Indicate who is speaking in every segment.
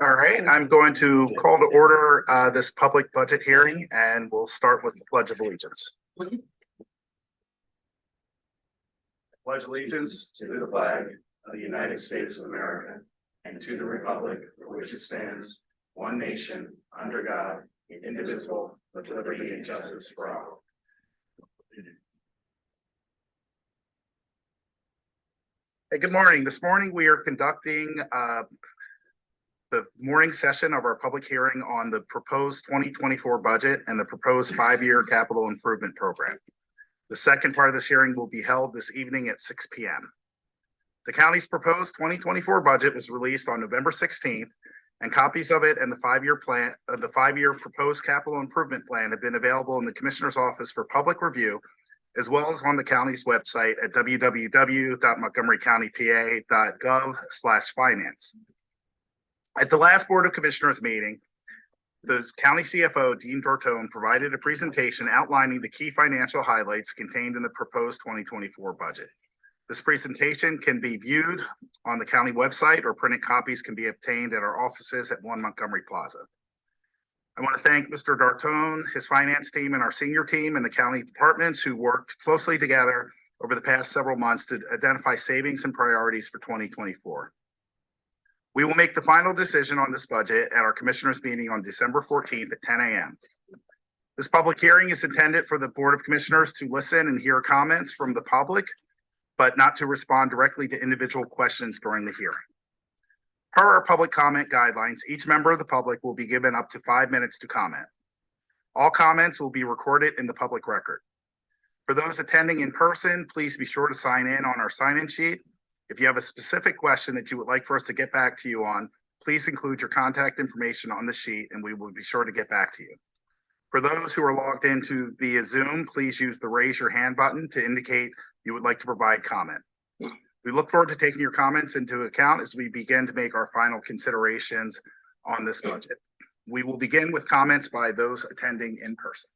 Speaker 1: All right, I'm going to call to order this public budget hearing, and we'll start with the Pledge of Allegiance. Pledge allegiance to the flag of the United States of America and to the republic for which it stands, one nation, under God, indivisible, with liberty and justice for all. Hey, good morning. This morning we are conducting the morning session of our public hearing on the proposed 2024 budget and the proposed 5-year capital improvement program. The second part of this hearing will be held this evening at 6 p.m. The county's proposed 2024 budget was released on November 16th, and copies of it and the 5-year plan of the 5-year proposed capital improvement plan have been available in the Commissioner's office for public review, as well as on the county's website at www.montgomerycountypa.gov/finance. At the last Board of Commissioners meeting, the county CFO, Dean Dortone, provided a presentation outlining the key financial highlights contained in the proposed 2024 budget. This presentation can be viewed on the county website, or printed copies can be obtained at our offices at 1 Montgomery Plaza. I want to thank Mr. Dortone, his finance team, and our senior team and the county departments who worked closely together over the past several months to identify savings and priorities for 2024. We will make the final decision on this budget at our commissioners meeting on December 14th at 10 a.m. This public hearing is intended for the Board of Commissioners to listen and hear comments from the public, but not to respond directly to individual questions during the hearing. Per our public comment guidelines, each member of the public will be given up to 5 minutes to comment. All comments will be recorded in the public record. For those attending in person, please be sure to sign in on our sign-in sheet. If you have a specific question that you would like for us to get back to you on, please include your contact information on the sheet and we will be sure to get back to you. For those who are logged into via Zoom, please use the raise your hand button to indicate you would like to provide comment. We look forward to taking your comments into account as we begin to make our final considerations on this budget. We will begin with comments by those attending in person.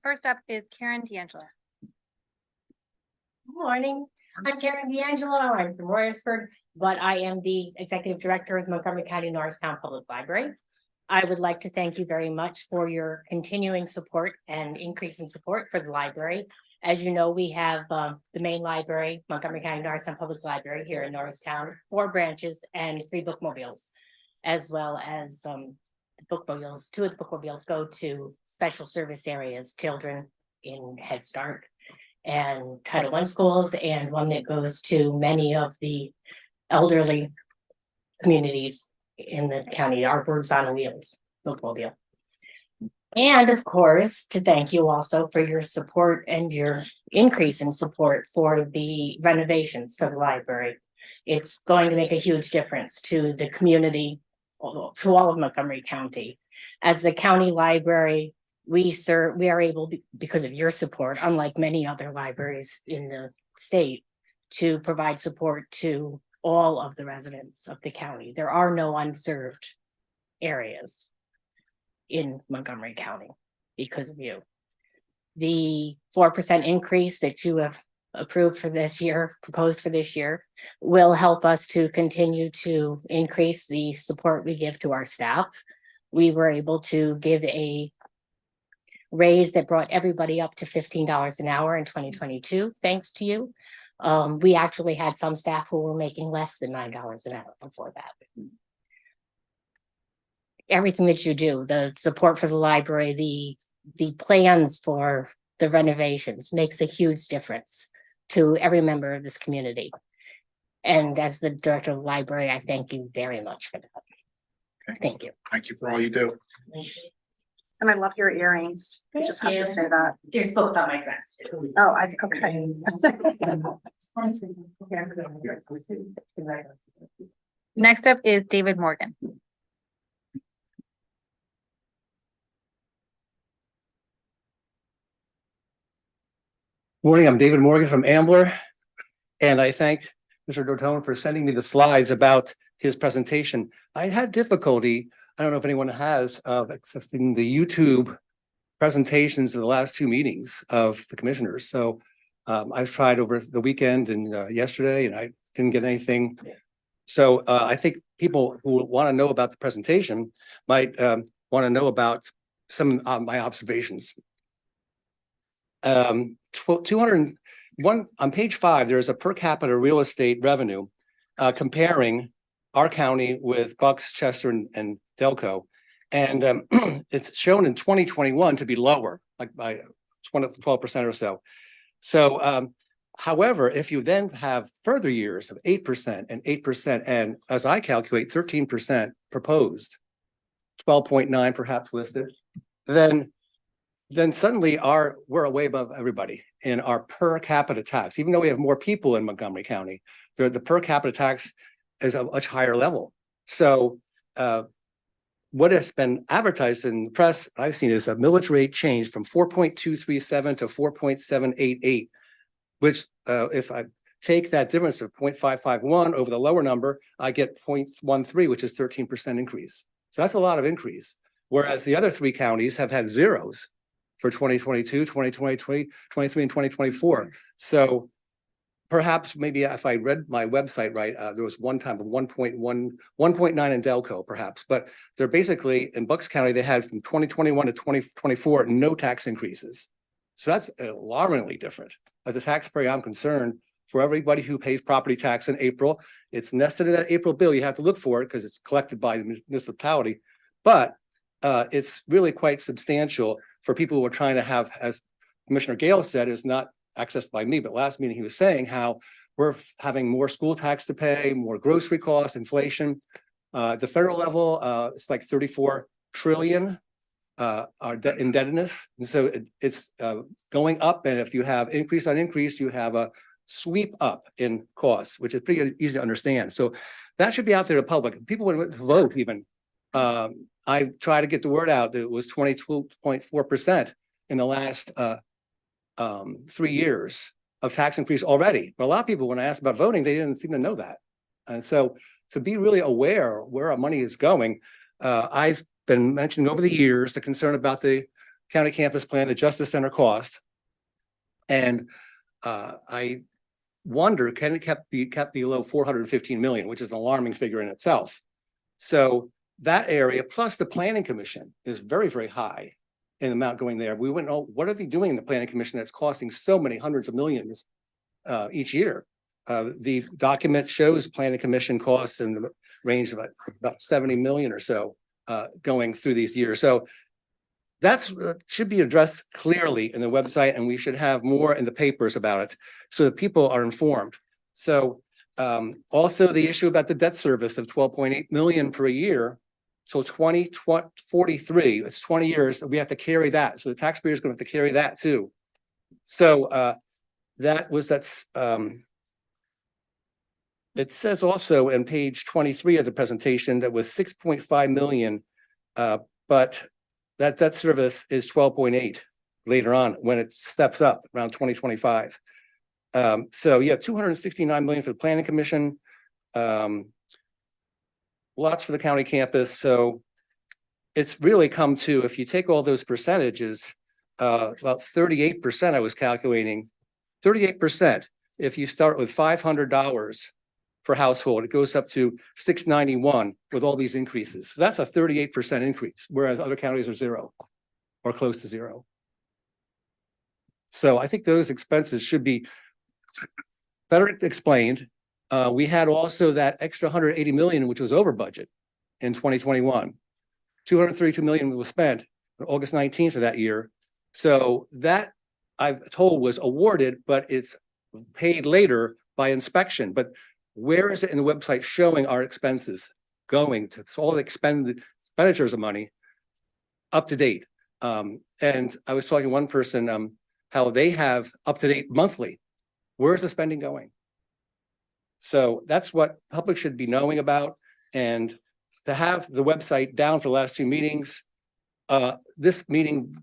Speaker 2: First up is Karen DAngelo.
Speaker 3: Good morning. I'm Karen DAngelo. I'm from Royersford, but I am the Executive Director of the Montgomery County Norristown Public Library. I would like to thank you very much for your continuing support and increase in support for the library. As you know, we have the main library, Montgomery County Norristown Public Library here in Norristown, 4 branches and 3 bookmobiles, as well as the bookmobiles. 2 of the bookmobiles go to special service areas, children in Head Start and Title I schools, and 1 that goes to many of the elderly communities in the county, our Birds on Wheels bookmobile. And of course, to thank you also for your support and your increase in support for the renovations for the library. It's going to make a huge difference to the community, to all of Montgomery County. As the county library, we are able, because of your support, unlike many other libraries in the state, to provide support to all of the residents of the county. There are no unserved areas in Montgomery County because of you. The 4% increase that you have approved for this year, proposed for this year, will help us to continue to increase the support we give to our staff. We were able to give a raise that brought everybody up to $15 an hour in 2022, thanks to you. We actually had some staff who were making less than $9 an hour before that. Everything that you do, the support for the library, the plans for the renovations makes a huge difference to every member of this community. And as the director of the library, I thank you very much for that. Okay. Thank you.
Speaker 1: Thank you for all you do.
Speaker 2: And I love your earrings. I just have to say that.
Speaker 3: There's books on my dress.
Speaker 2: Oh, okay. Next up is David Morgan.
Speaker 4: Morning, I'm David Morgan from Ambler, and I thank Mr. Dortone for sending me the slides about his presentation. I had difficulty, I don't know if anyone has, of accessing the YouTube presentations of the last 2 meetings of the commissioners. So I've tried over the weekend and yesterday, and I didn't get anything. So I think people who want to know about the presentation might want to know about some of my observations. 201 on page 5, there's a per capita real estate revenue comparing our county with Bucks, Chester, and Delco. And it's shown in 2021 to be lower, like by 12% or so. So, however, if you then have further years of 8% and 8%, and as I calculate, 13% proposed, 12.9 perhaps listed, then suddenly we're way above everybody in our per capita tax. Even though we have more people in Montgomery County, the per capita tax is a much higher level. So what has been advertised in the press, I've seen, is a millage rate change from 4.237 to 4.788, which if I take that difference of 0.551 over the lower number, I get 0.13, which is 13% increase. So that's a lot of increase. Whereas the other 3 counties have had zeros for 2022, 2023, and 2024. So perhaps maybe if I read my website right, there was one time of 1.9 in Delco, perhaps, but they're basically in Bucks County, they had from 2021 to 2024, no tax increases. So that's alarmingly different. As a taxpayer, I'm concerned for everybody who pays property tax in April. It's nested in that April bill. You have to look for it because it's collected by the municipality, but it's really quite substantial for people who are trying to have, as Commissioner Gale said, is not accessed by me, but last meeting he was saying how we're having more school tax to pay, more grocery costs, inflation. The federal level, it's like 34 trillion our indebtedness. And so it's going up. And if you have increase on increase, you have a sweep up in costs, which is pretty easy to understand. So that should be out there to the public. People would vote even. I try to get the word out that it was 22.4% in the last 3 years of tax increase already. But a lot of people, when I asked about voting, they didn't seem to know that. And so to be really aware where our money is going, I've been mentioning over the years the concern about the county campus plan, the Justice Center cost. And I wonder, can it be kept below 415 million, which is an alarming figure in itself. So that area, plus the planning commission, is very, very high in the amount going there. We wouldn't know, what are they doing in the planning commission that's costing so many hundreds of millions each year? The document shows planning commission costs in the range of about 70 million or so going through these years. So that's should be addressed clearly in the website, and we should have more in the papers about it so that people are informed. So also the issue about the debt service of 12.8 million per year. So 2043, it's 20 years, we have to carry that. So the taxpayer is going to have to carry that too. So it says also in page 23 of the presentation that was 6.5 million, but that debt service is 12.8 later on when it steps up around 2025. So yeah, 269 million for the planning commission. Lots for the county campus. So it's really come to, if you take all those percentages, about 38%, I was calculating 38%. If you start with $500 per household, it goes up to $691 with all these increases. So that's a 38% increase, whereas other counties are zero or close to zero. So I think those expenses should be better explained. We had also that extra 180 million, which was over budget in 2021. 232 million was spent on August 19th of that year. So that I've told was awarded, but it's paid later by inspection. But where is it in the website showing our expenses going to all the expenditures of money up to date? And I was talking to one person how they have up to date monthly. Where is the spending going? So that's what public should be knowing about. And to have the website down for the last 2 meetings, this meeting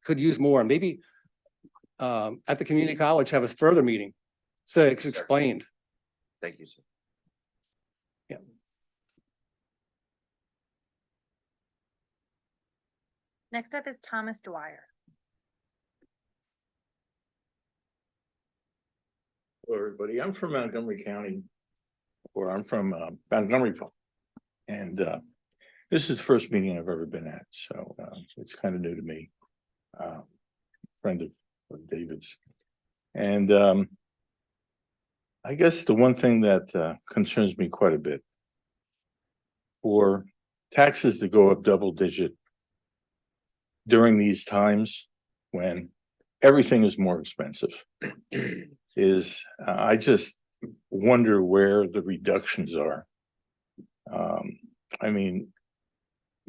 Speaker 4: could use more. Maybe at the community college have a further meeting so it's explained.
Speaker 5: Thank you, sir.
Speaker 4: Yeah.
Speaker 6: Next up is Thomas Dwyer.
Speaker 7: Hello, everybody. I'm from Montgomery County, or I'm from Montgomery
Speaker 5: And this is the first meeting I've ever been at, so it's kind of new to me. Friend of David's. And I guess the one thing that concerns me quite a bit, for taxes to go up double digit during these times when everything is more expensive, is I just wonder where the reductions are. I mean,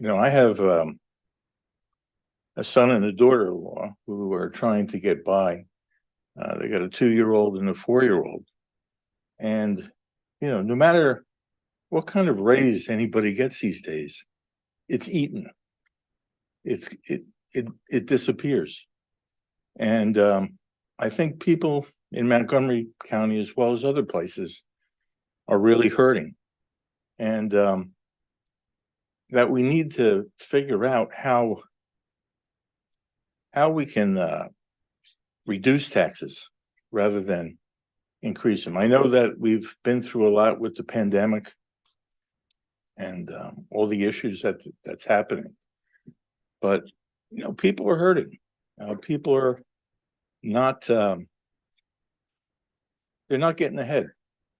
Speaker 5: I have a son and a daughter-in-law who are trying to get by. They got a 2-year-old and a 4-year-old. And, no matter what kind of raise anybody gets these days, it's eaten. It disappears. And I think people in Montgomery County, as well as other places, are really hurting. And that we need to figure out how we can reduce taxes rather than increase them. I know that we've been through a lot with the pandemic and all the issues that's happening, but people are hurting. People are not they're not getting ahead.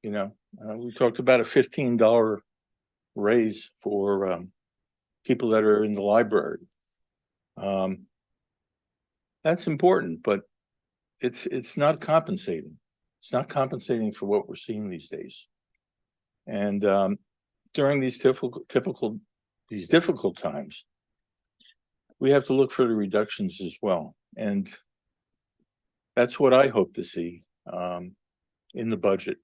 Speaker 5: We talked about a $15 raise for people that are in the library. That's important, but it's not compensating. It's not compensating for what we're seeing these days. And during these difficult times, we have to look for the reductions as well. And that's what I hope to see in the budget.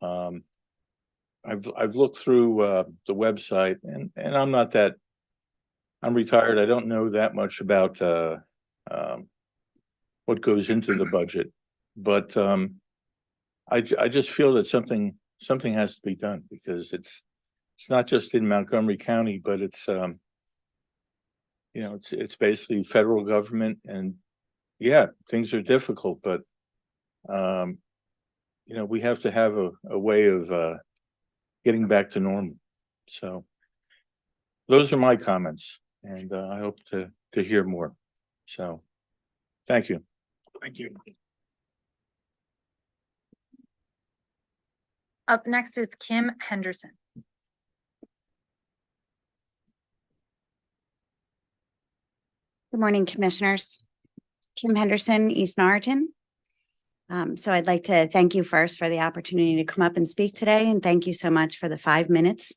Speaker 5: I've looked through the website, and I'm retired. I don't know that much about what goes into the budget, but I just feel that something has to be done, because it's not just in Montgomery County, but it's it's basically federal government. And yeah, things are difficult, but we have to have a way of getting back to normal. So those are my comments, and I hope to hear more. So thank you.
Speaker 1: Thank you.
Speaker 6: Up next is Kim Henderson.
Speaker 7: Good morning, Commissioners. Kim Henderson, East Norriton. So I'd like to thank you first for the opportunity to come up and speak today, and thank you so much for the 5 minutes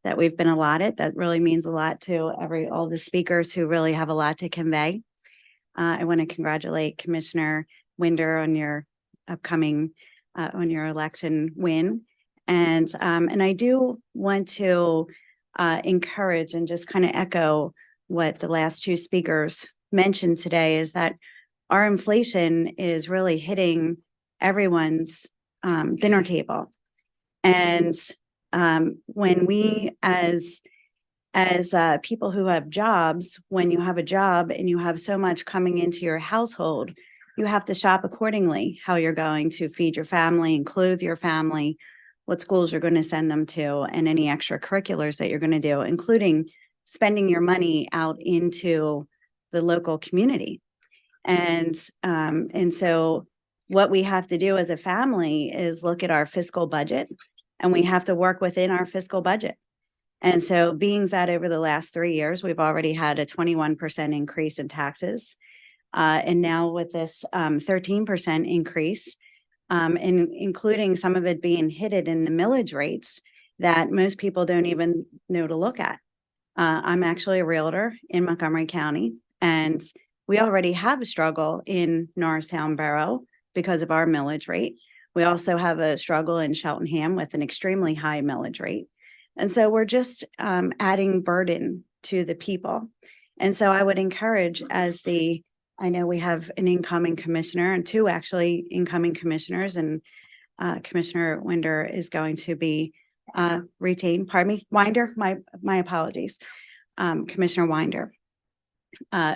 Speaker 7: that we've been allotted. That really means a lot to all the speakers who really have a lot to convey. I want to congratulate Commissioner Winder on your upcoming on your election win, and I do want to encourage and just kind of echo what the last 2 speakers mentioned today, is that our inflation is really hitting everyone's dinner table. And when we as people who have jobs, when you have a job and you have so much coming into your household, you have to shop accordingly, how you're going to feed your family and clothe your family, what schools you're going to send them to, and any extracurriculars that you're going to do, including spending your money out into the local community. And so what we have to do as a family is look at our fiscal budget, and we have to work within our fiscal budget. And so being that over the last 3 years, we've already had a 21% increase in taxes. And now with this 13% increase, and including some of it being hit in the millage rates that most people don't even know to look at. I'm actually a realtor in Montgomery County, and we already have a struggle in Norristown Borough because of our millage rate. We also have a struggle in Cheltenham with an extremely high millage rate. And so we're just adding burden to the people. And so I would encourage, I know we have an incoming commissioner and 2 actually incoming commissioners, and Commissioner Winder is going to be retained. Pardon me, Winder, my apologies. Commissioner Winder.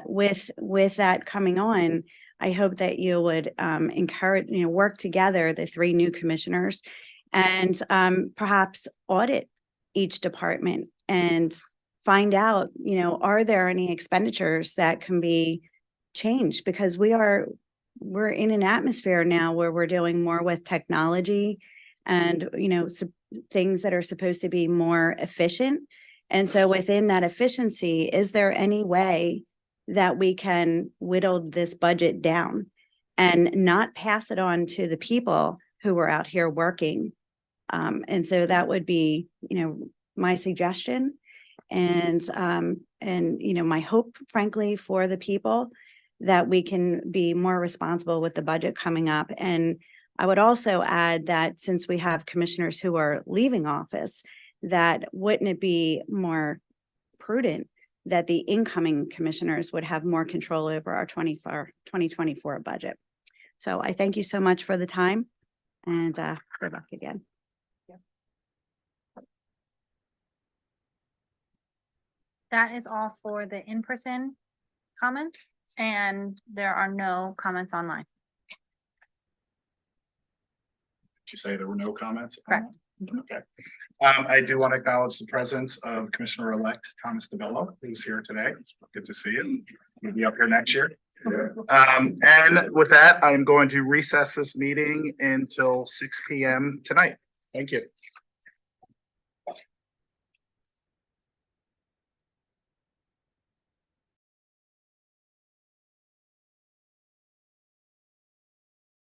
Speaker 7: With that coming on, I hope that you would encourage, work together, the 3 new commissioners, and perhaps audit each department and find out, are there any expenditures that can be changed? Because we're in an atmosphere now where we're doing more with technology and, things that are supposed to be more efficient. And so within that efficiency, is there any way that we can whittle this budget down and not pass it on to the people who are out here working? And so that would be, my suggestion. And my hope, frankly, for the people, that we can be more responsible with the budget coming up. And I would also add that since we have commissioners who are leaving office, that wouldn't it be more prudent that the incoming commissioners would have more control over our 2024 budget? So I thank you so much for the time, and good luck again.
Speaker 6: That is all for the in-person comments, and there are no comments online.
Speaker 1: Did you say there were no comments?
Speaker 6: Correct.
Speaker 1: Okay. I do want to acknowledge the presence of Commissioner-elect Thomas DeBello, who's here today. Good to see you. He'll be up here next year. And with that, I'm going to recess this meeting until 6 p.m. tonight. Thank you.